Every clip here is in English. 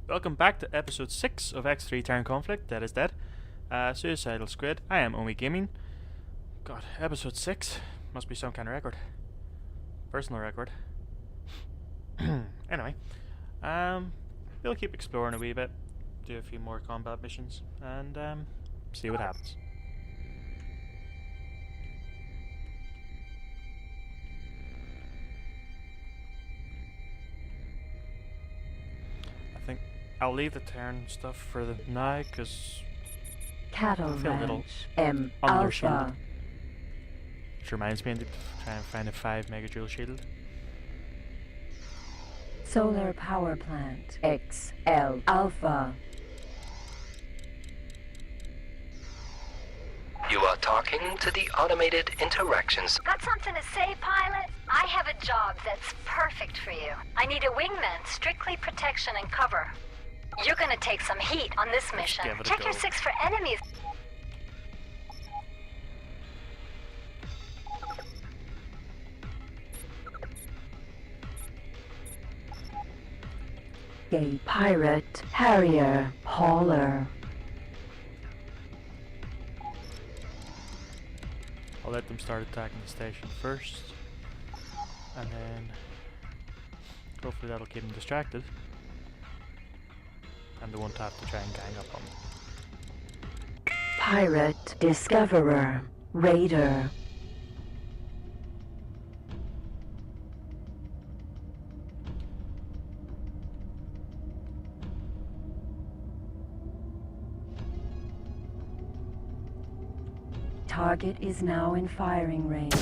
Welcome back to episode 6 of X3 Terran Conflict Dead. Suicidal Squid. I am Omi Gaming. God, episode 6 must be some kind of record. Personal record. Anyway, we'll keep exploring a wee bit, do a few more combat missions, and see what happens. I think I'll leave the Terran stuff for the now, because Cattle I feel a little Ranch M undershielded. Alpha. Which reminds me, I need to try and find a 5 megajoule shield. Solar Power Plant XL Alpha. You are talking to the automated interactions. Got something to say, pilot? I have a job that's perfect for you. I need a wingman, strictly protection and cover. You're gonna take some heat on this mission. give it a Check your go. 6 for enemies. A pirate Harrier Hauler. I'll let them start attacking the station first, and then hopefully that'll keep them distracted, and they won't have to try and gang up on them. Pirate Discoverer Raider. Target is now in firing range.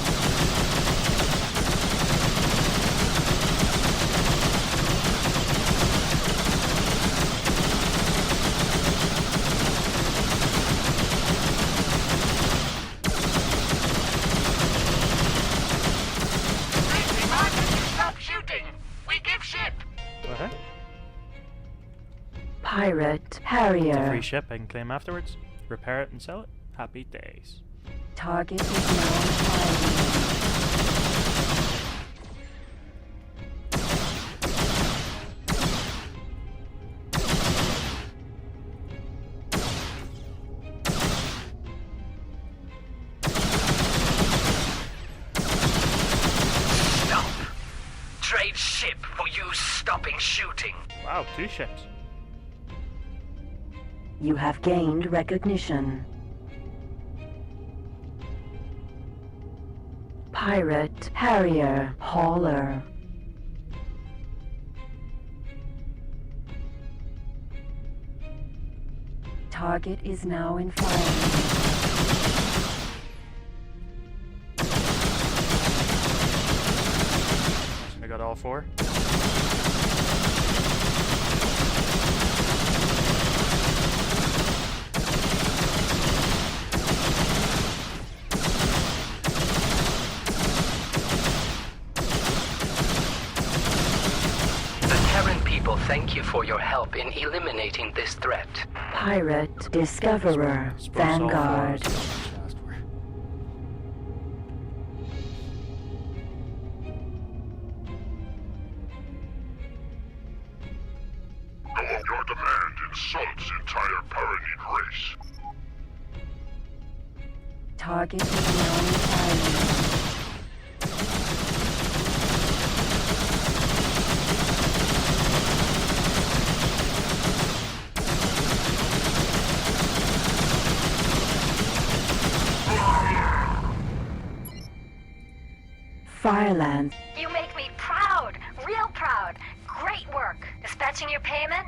Stop shooting! We give ship! Okay. Pirate It's a free Harrier. ship I can claim afterwards, repair it and sell it. Happy days. Target is now in firing range. Stop! Trade ship for you stopping shooting. Wow, 2 ships. You have gained recognition. Pirate Harrier Hauler. Target is now in firing range. I got all 4. The Terran people thank you for your help in eliminating this threat. Pirate Discoverer Suppose all 4 Vanguard. is what I asked for. Your demand insults entire Paranid race. Target is now in firing range. Firelands. You make me proud, real proud. Great work. Dispatching your payment?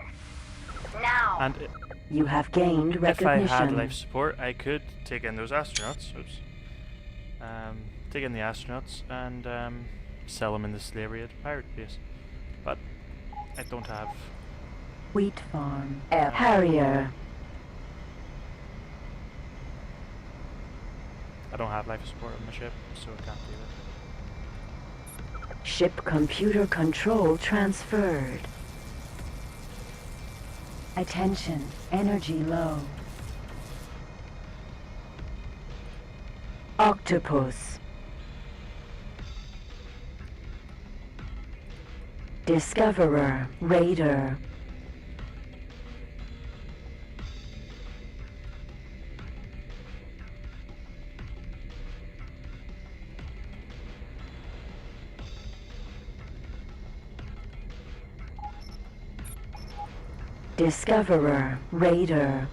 Now. And You have gained if I had recognition. life support, I could take in those astronauts. Oops. Take in the astronauts and sell them in the slavery at the pirate base. But I don't have. Wheat Farm. Harrier. I don't have life support on my ship, so I can't do it. Ship computer control transferred. Attention, energy low. Octopus. Discoverer, Raider. Discoverer, Raider.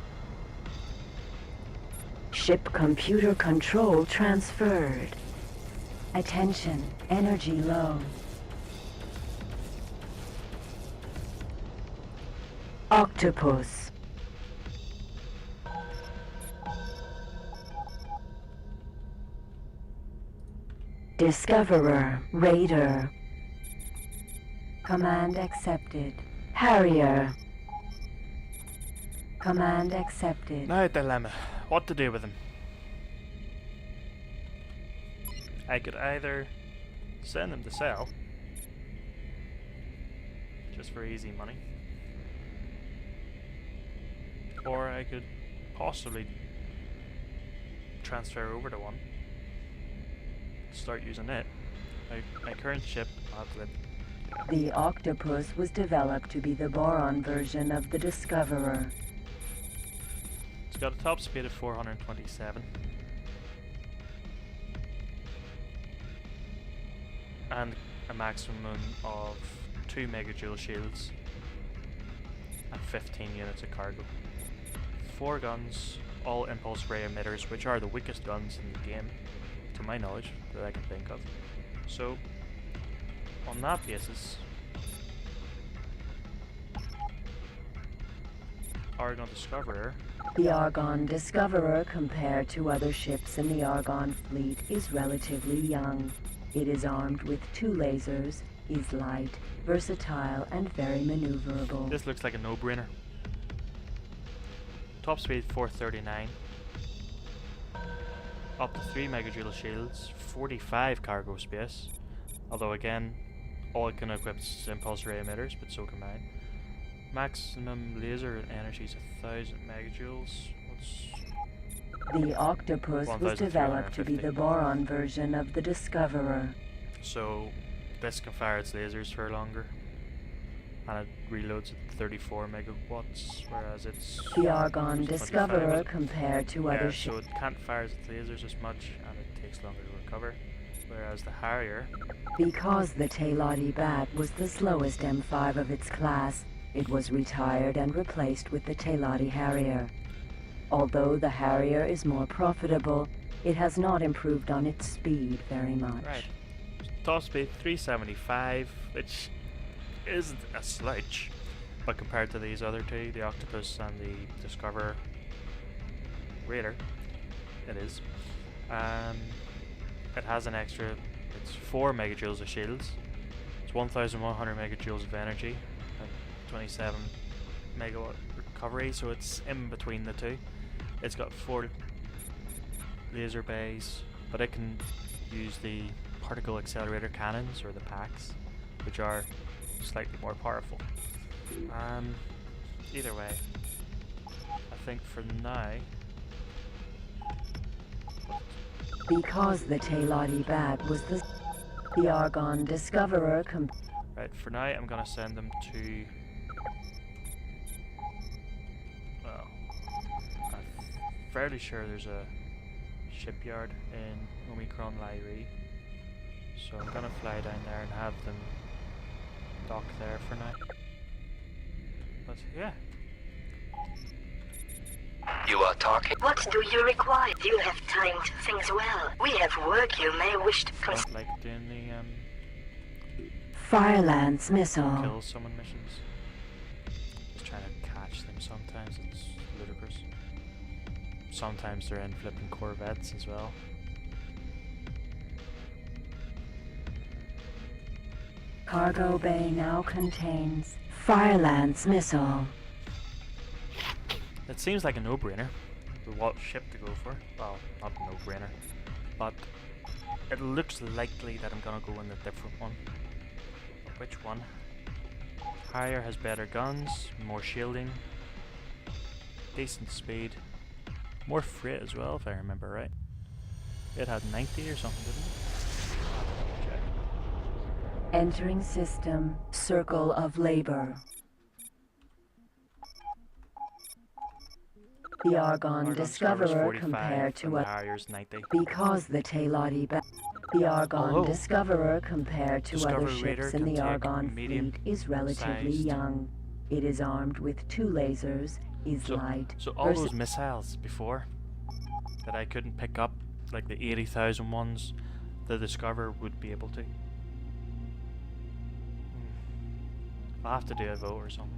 Ship computer control transferred. Attention, energy low. Octopus. Discoverer, Raider. Command accepted. Harrier. Command accepted. Now dilemma. What to do with him? I could either send him to sell, just for easy money, or I could possibly transfer over to one, start using it. My current ship, The Octopus was developed to be the Boron version of the Discoverer. it's got a top speed of 427 and a maximum of 2 megajoule shields and 15 units of cargo. 4 guns, all impulse ray emitters, which are the weakest guns in the game, to my knowledge, that I can think of. So, on that basis, Argon Discoverer. The Argon Discoverer, compared to other ships in the Argon fleet, is relatively young. It is armed with 2 lasers, is light, versatile, and very maneuverable. This looks like a no-brainer. Top speed 439. Up to 3 megajoule shields, 45 cargo space. Although again, all it can equip is impulse ray emitters, but so can mine. Maximum laser energy is 1000 megajoules. What's The Octopus was developed to be 1350. the Boron version of the Discoverer. So this can fire its lasers for longer, and it reloads at 34 megawatts, whereas it's The Argon 25. Discoverer, compared to Yeah, other so ships. it can't fire its lasers as much, and it takes longer to recover. Whereas the Harrier, Because the Tailati Bat was the slowest M5 of its class, it was retired and replaced with the Tailati Harrier. Although the Harrier is more profitable, it has not improved on its speed very much. right? Top speed 375, which isn't a slouch, but compared to these other two, the Octopus and the Discoverer Raider, it is. It has an extra, it's 4 megajoules of shields, it's 1100 megajoules of energy, and 27 megawatt recovery, so it's in between the two. It's got 4 laser bays, but it can use the particle accelerator cannons, or the packs, which are slightly more powerful. Either way, I think for now, Because the Tailati Bat was the Argon Discoverer right, for now I'm gonna send them to, well, I'm fairly sure there's a shipyard in Omicron Lyrie, so I'm gonna fly down there and have them dock there for now. But yeah, You are talking. What do you require? You have timed things well. We have work you may wish to I don't like doing the Firelance Missile. kill someone missions. Just trying to catch them sometimes, it's ludicrous. Sometimes they're in flipping Corvettes as well. Cargo bay now contains Firelance Missile. It seems like a no-brainer with what ship to go for. Well, not a no-brainer, but it looks likely that I'm gonna go in a different one. But which one? Higher has better guns, more shielding, decent speed, more freight as well, if I remember right. It had 90 or something, didn't it? Check. Entering system, Circle of Labor. The Argon Argon Server's Discoverer 45 compared and to the a Harrier's 90. because the Tailati Bat. The Argon Although, Discoverer compared to Discoverer other Raider ships in can the take Argon medium fleet is relatively sized young. It is armed with 2 lasers, is light. So all those missiles before that I couldn't pick up, like the 80,000 ones, the Discoverer would be able to. I'll have to do a vote or something.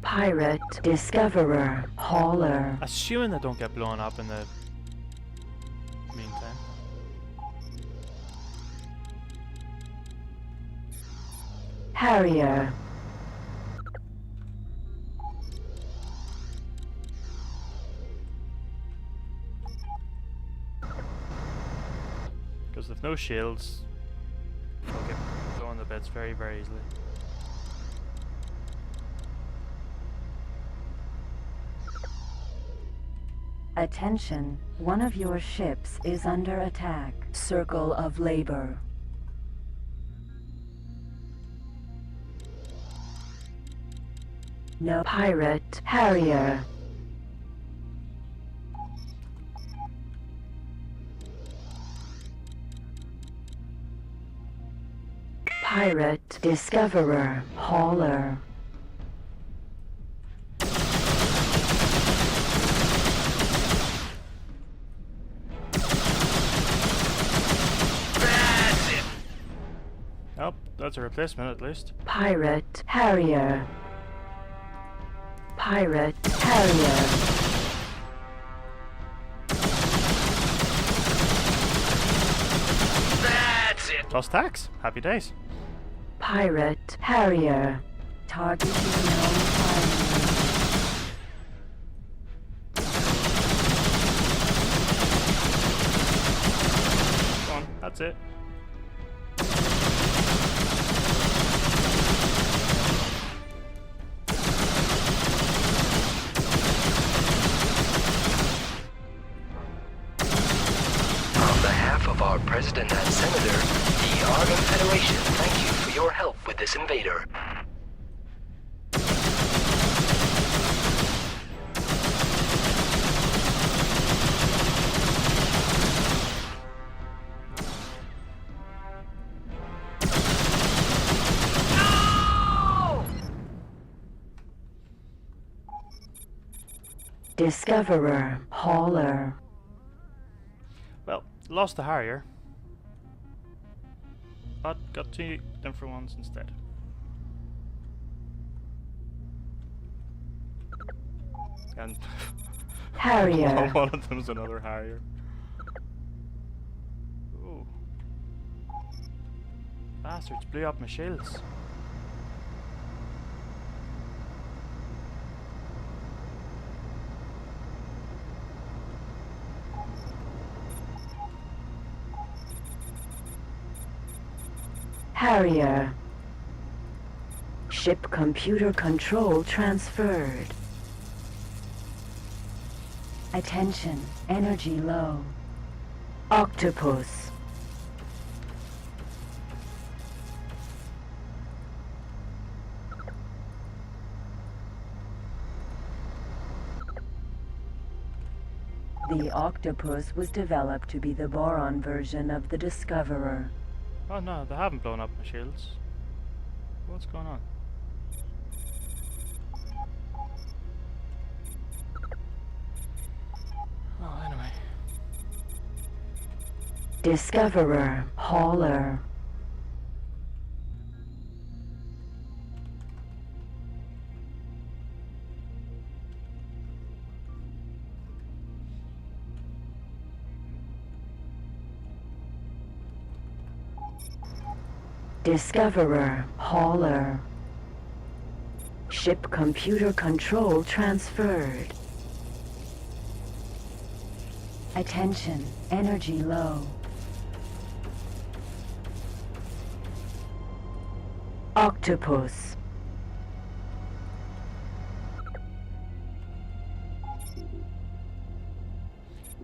Pirate, Discoverer, Hauler. Assuming they don't get blown up in the meantime. Harrier. Because with no shields, they'll get blown to bits very, very easily. Attention, one of your ships is under attack. Circle of Labor. No pirate, Harrier. Pirate, Discoverer, Hauler. Oh, that's a replacement at least. Pirate, Harrier. Pirate, Harrier. That's it! Plus tax. Happy days. Pirate, Harrier. Target is known firing. Go on, that's it. On behalf of our President and Senator, the Argon Federation thank you for your help with this invader. Discoverer, Hauler. Well, lost the Harrier, but got 2 different ones instead. And Harrier. one of them's another Harrier. Ooh. Bastards blew up my shields. Harrier. Ship computer control transferred. Attention, energy low. Octopus. The Octopus was developed to be the Boron version of the Discoverer. Oh no, they haven't blown up my shields. What's going on? Oh, anyway. Discoverer, Hauler. Discoverer, Hauler. Ship computer control transferred. Attention, energy low. Octopus.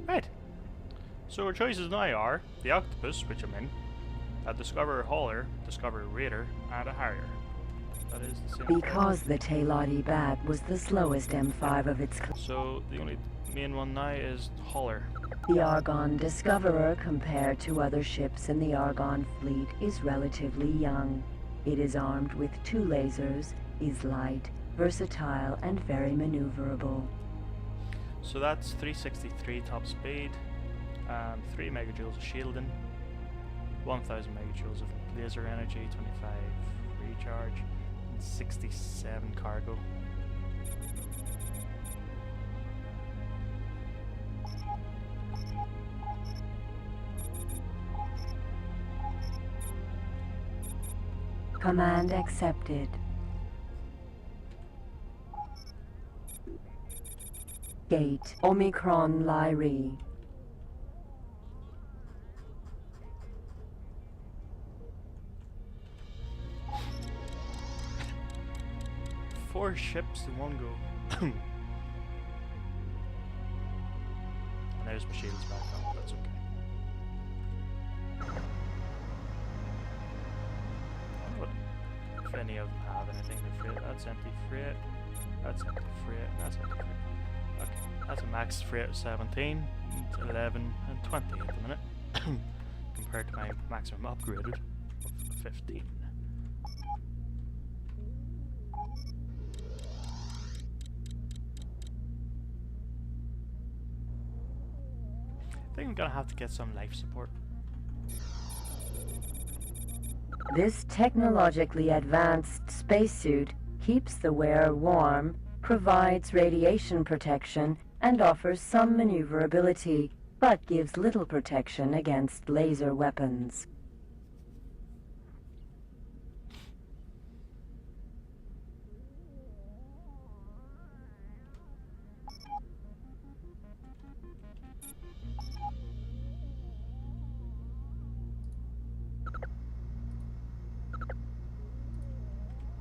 Right. So our choices now are the Octopus, which I'm in, a Discoverer Hauler, Discoverer Raider, and a Harrier. that is the same. Because the Tailati Bat was the slowest M5 of its class. So the only main one now is Hauler. The Argon Discoverer, compared to other ships in the Argon fleet, is relatively young. It is armed with 2 lasers, is light, versatile, and very maneuverable. So that's 363 top speed, 3 megajoules of shielding, 1000 megajoules of laser energy, 25 recharge, and 67 cargo. Command accepted. Gate Omicron Lyri. Four ships in one go. And there's my shields back on, that's okay. I wonder what, if any of them have anything to freight. That's empty freight, that's empty freight, that's empty freight. Okay, that's a max freight of 17, 11 and 20 at the minute. Compared to my maximum upgraded of 15. I think I'm gonna have to get some life support. This technologically advanced spacesuit keeps the wearer warm, provides radiation protection, and offers some maneuverability, but gives little protection against laser weapons.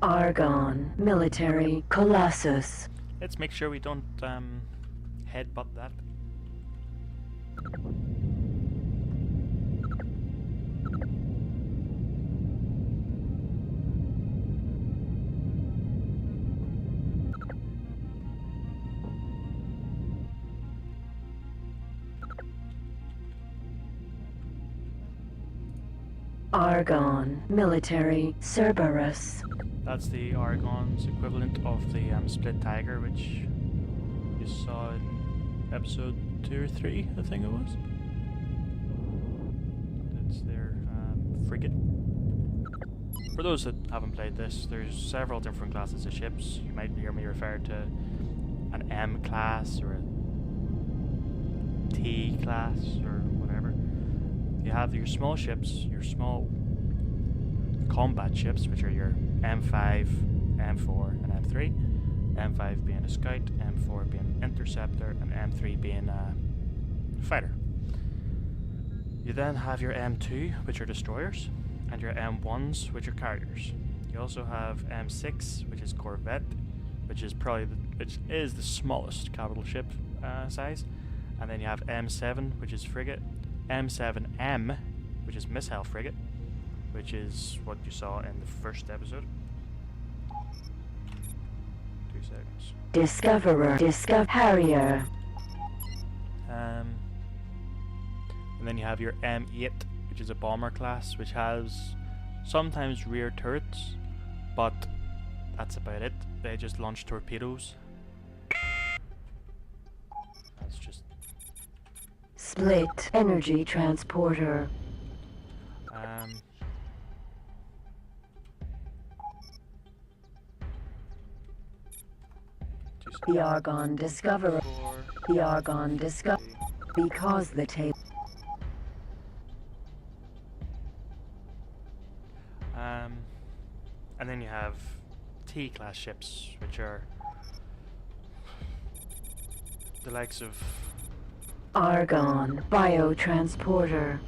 Argon, military, Colossus. Let's make sure we don't headbutt that. Argon, military, Cerberus. That's the Argon's equivalent of the Split Tiger, which you saw in episode 2 or 3, I think it was. It's their frigate. For those that haven't played this, there's several different classes of ships. You might hear me refer to an M class or a T class or whatever. You have your small ships, your small combat ships, which are your M5, M4, and M3. M5 being a scout, M4 being interceptor, and M3 being a fighter. You then have your M2, which are destroyers, and your M1s, which are carriers. You also have M6, which is corvette, which is the smallest capital ship size, and then you have M7, which is frigate, M7M, which is missile frigate, which is what you saw in the first episode. 2 seconds. Discoverer, Harrier. And then you have your M8, which is a bomber class, which has sometimes rear turrets, but that's about it. They just launch torpedoes. That's just Split energy transporter. The Argon Discoverer. The Argon Discoverer. Because the tape. And then you have T-class ships, which are the likes of Argon Biotransporter.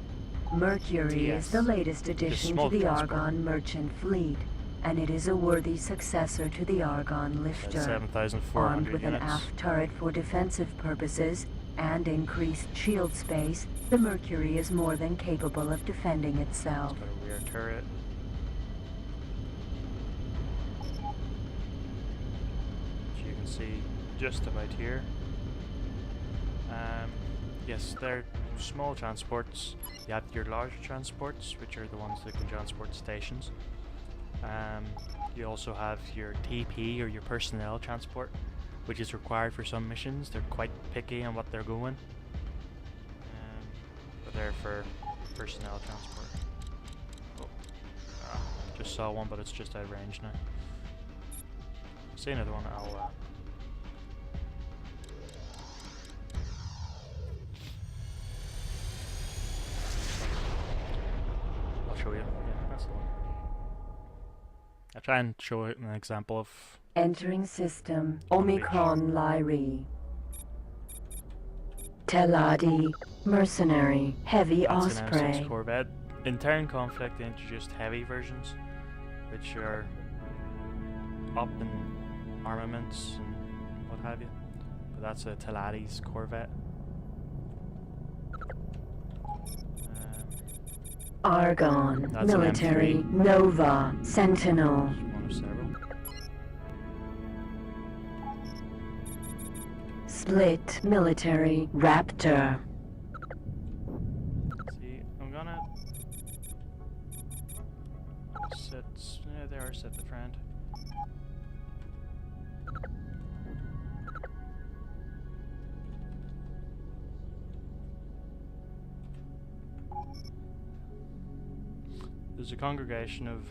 Mercury TS. is the latest addition to smoke the transport. Argon merchant fleet, and it is a worthy successor to the Argon lifter. 7,400 Armed with units. an aft turret for defensive purposes and increased shield space, the Mercury is more than capable of defending itself. It's got a rear turret. can see just about here. Yes, they're small transports. You have your larger transports, which are the ones that can transport stations. You also have your TP, or your personnel transport, which is required for some missions. They're quite picky on what they're going. But they're for personnel transport. Oh, just saw one, but it's just out of range now. See another one, I'll show you. Yeah, that's the one. I'll try and show it an example of. Entering system. Omicron Lyri. Teladi. Mercenary. Heavy That's an Osprey. M06 Corvette. In Terran Conflict, they introduced heavy versions, which are up in armaments and what have you. But that's a Teladi's Corvette. Argon. That's an Military. M3. Nova. Sentinel. Just one of several. Split. Military. Raptor. See, I'm gonna set. Yeah, they are set the friend. There's a congregation of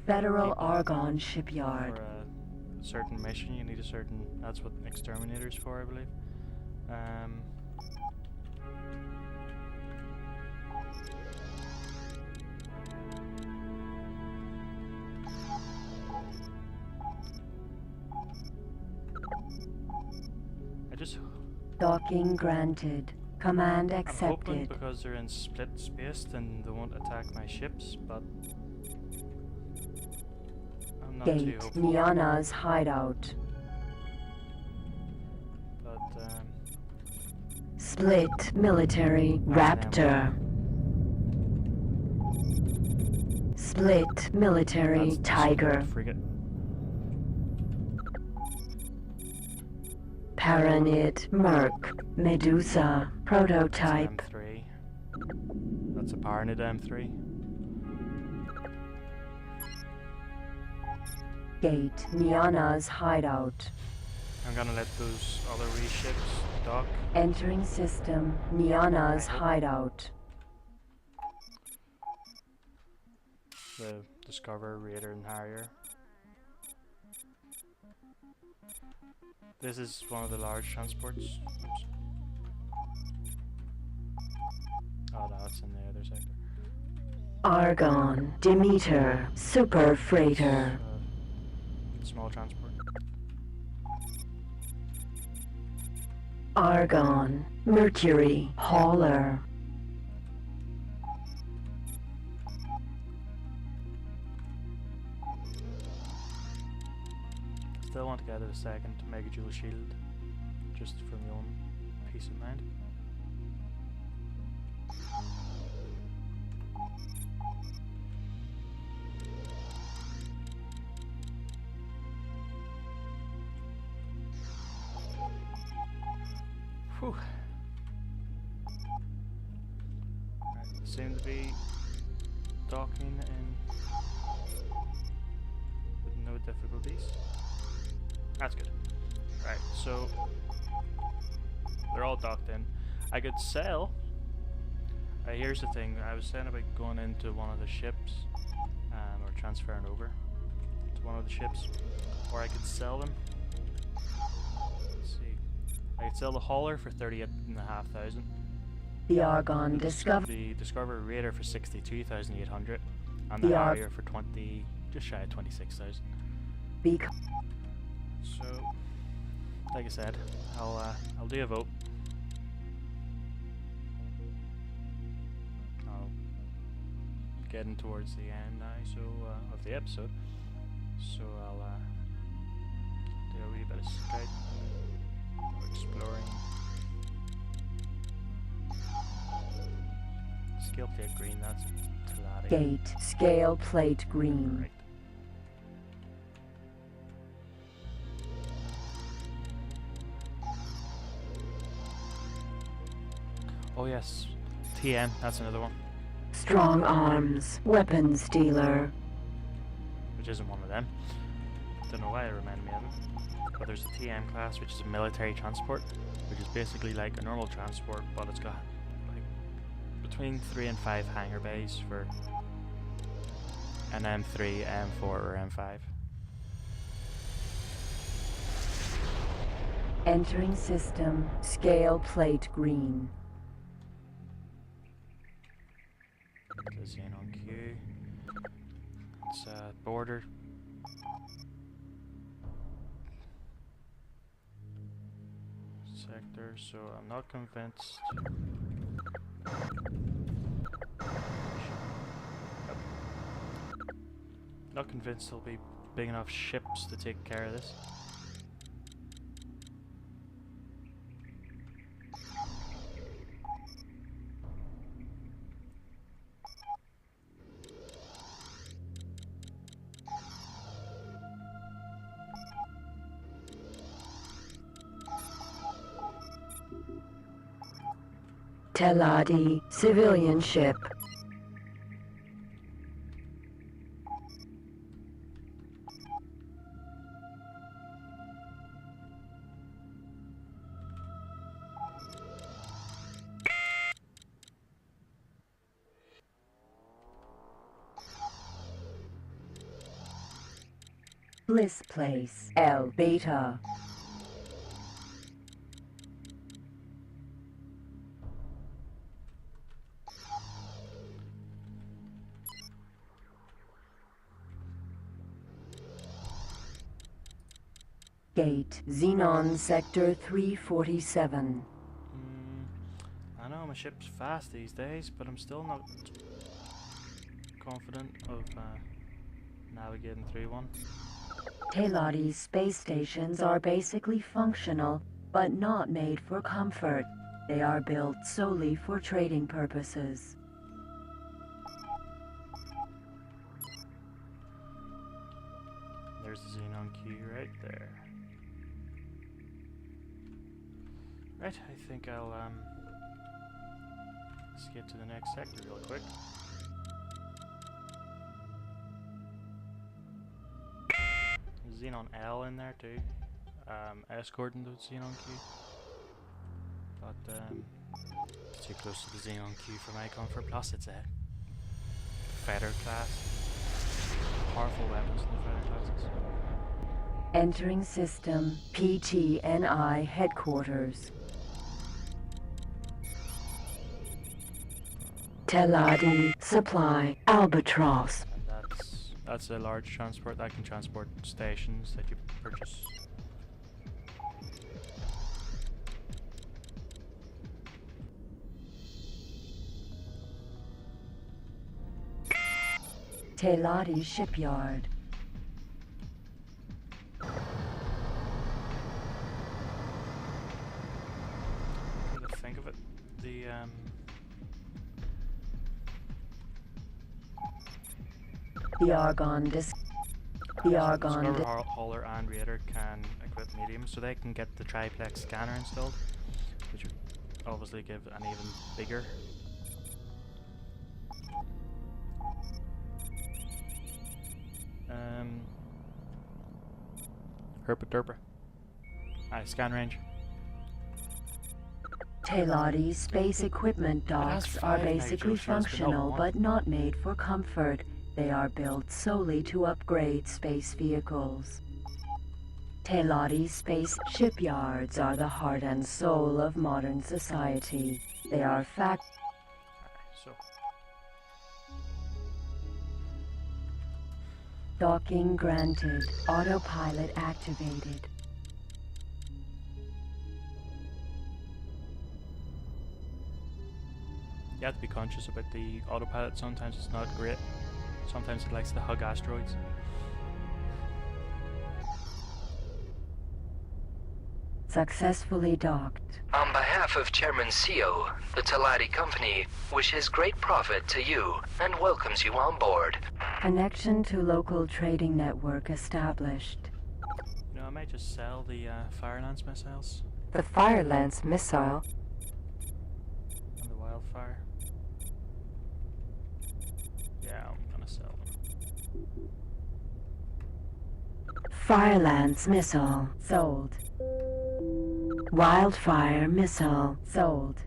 Federal people Argon Shipyard. for a certain mission. You need a certain. That's what exterminator's for, I believe. I just. Docking granted. Command I'm hoping accepted. because they're in split space, then they won't attack my ships, but I'm not too Gate. hopeful. Niana's hideout. But Split. Military. That's Raptor. Split. Military. that's the Tiger. Suicidal frigate. Paranid. Merc. Medusa. Prototype. That's an M3. That's a Paranid M3. Gate. Niana's hideout. I'm gonna let those other wee ships dock. Entering system. Niana's hideout. The Discover, Raider, and Harrier. This is one of the large transports. Oops. Oh no, it's in the other sector. Argon. Demeter. Super freighter. Small transport. Argon. Mercury. Hauler. Still want to get a second Mega Jewel Shield, just for my own peace of mind. Whew. Right, seem to be docking in with no difficulties. That's good. Right, so they're all docked in. I could sell. Here's the thing. I was saying about going into one of the ships, or transferring over to one of the ships, or I could sell them. Let's see. I could sell the hauler for 38,500. The Argon Discover. The Discover Raider for 62,800, and The the Ar- Harrier for just shy of 26,000. So, like I said, I'll do a vote. I'll getting towards the end now, so of the episode. So I'll do a wee bit of scouting, or exploring. Scale plate green, that's Teladi. Gate. Scale plate green. Right. Oh yes, TM, that's another one. Strong arms, weapons dealer. Which isn't one of them. Don't know why it reminded me of it. But there's a TM class, which is a military transport, which is basically like a normal transport, but it's got like between 3 and 5 hangar bays for an M3, M4, or M5. Entering system, scale plate green. The Xenon Q. It's border. Sector, so I'm not convinced. Not convinced there'll be big enough ships to take care of this. Teladi, civilian ship. Bliss Place, L Beta. Gate, Xenon Sector 347. I know my ship's fast these days, but I'm still not confident of navigating through one. Teladi's space stations are basically functional, but not made for comfort. They are built solely for trading purposes. There's the Xenon Q right there. Right, I think I'll let's get to the next sector real quick. There's Xenon L in there too. Escorting the Xenon Q. But it's too close to the Xenon Q for my comfort. Plus it's a fighter class. Powerful weapons in the fighter classes. Entering system, PTNI headquarters. Teladi, supply, Albatross. And that's a large transport that can transport stations that you purchase. Teladi shipyard. Come to think of it, The Argon Scrubber Hauler and Raider can equip mediums, so they can get the triplex scanner installed, which would obviously give an even bigger. Herpa Derpa. Scan range. Teladi space equipment docks are 5 basically nitro shields, but not functional one. but not made for comfort. They are built solely to upgrade space vehicles. Teladi space shipyards are the heart and soul of modern society. They are So docking granted, autopilot activated. you have to be conscious about the autopilot. Sometimes it's not great. Sometimes it likes to hug asteroids. Successfully docked. On behalf of Chairman CEO, the Teladi Company wishes great profit to you and welcomes you on board. Connection to local trading network established. You know, I might just sell the Fire Lance missiles The Fire Lance missile. and the Hellfire. Yeah, I'm gonna sell them. Firelance missile sold. Wildfire missile sold.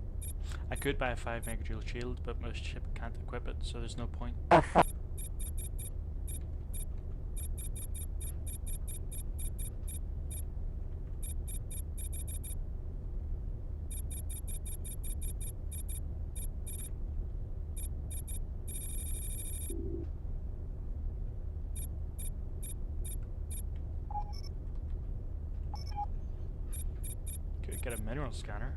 I could buy a 5 megajoule shield, but my ship can't equip it, so there's no point. Could get a mineral scanner.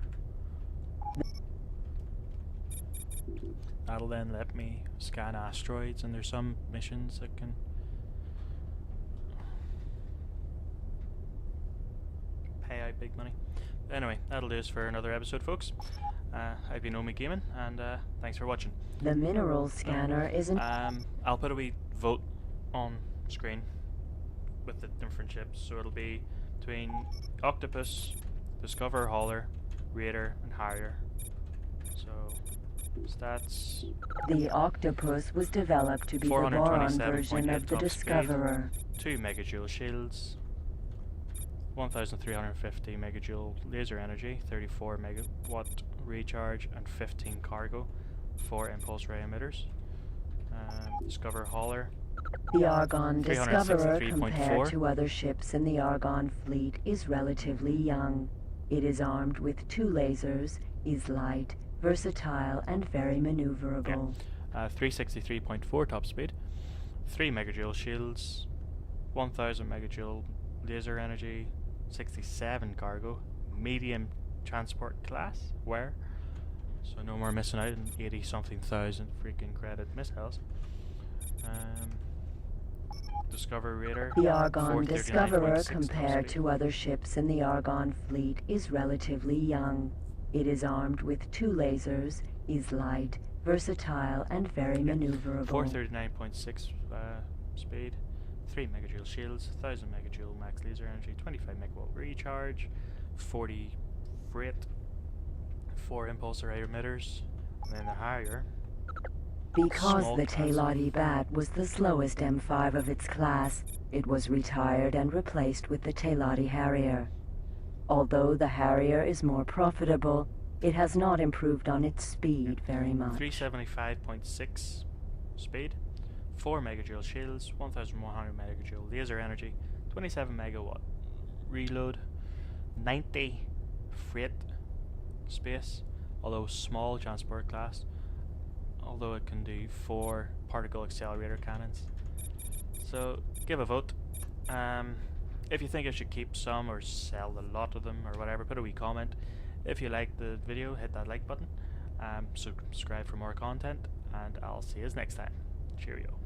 That'll then let me scan asteroids, and there's some missions that can pay out big money. Anyway, that'll do us for another episode, folks. I've been Omi Gaming, and thanks for watching. The mineral scanner isn't. I'll put a wee vote on screen with the different ships, so it'll be between Octopus, Discover, Hauler, Raider, and Harrier. So, stats. The Octopus was developed to be the Boron version of the Discoverer. 2 megajoule shields, 1350 megajoule laser energy, 34 megawatt recharge, and 15 cargo, 4 impulse ray emitters. Discover Hauler. The Argon Discoverer, compared to other ships in the Argon fleet, is relatively young. It is armed with 2 lasers, is light, versatile, and very maneuverable. Yeah. 363.4 top speed, 3 megajoule shields, 1000 megajoule laser energy, 67 cargo, medium transport class, so no more missing out on 80 something thousand freaking credit missiles. Discover Raider. The Argon Discoverer, compared to other ships in the Argon fleet, is relatively young. It is armed with 2 lasers, is light, versatile, and very maneuverable. 439.6 speed, 3 megajoule shields, 1000 megajoule max laser energy, 25 megawatt recharge, 40 freight, 4 impulse array emitters, and then the Harrier. Because the Tailati Bat was the slowest M5 of its class, it was retired and replaced with the Tailati Harrier. Although the Harrier is more profitable, it has not improved on its speed very much. 375.6 speed, 4 megajoule shields, 1100 megajoule laser energy, 27 megawatt reload, 90 freight space, although small transport class, although it can do 4 particle accelerator cannons. So give a vote. If you think I should keep some or sell a lot of them or whatever, put a wee comment. If you like the video, hit that like button. Subscribe for more content, and I'll see you next time. Cheerio.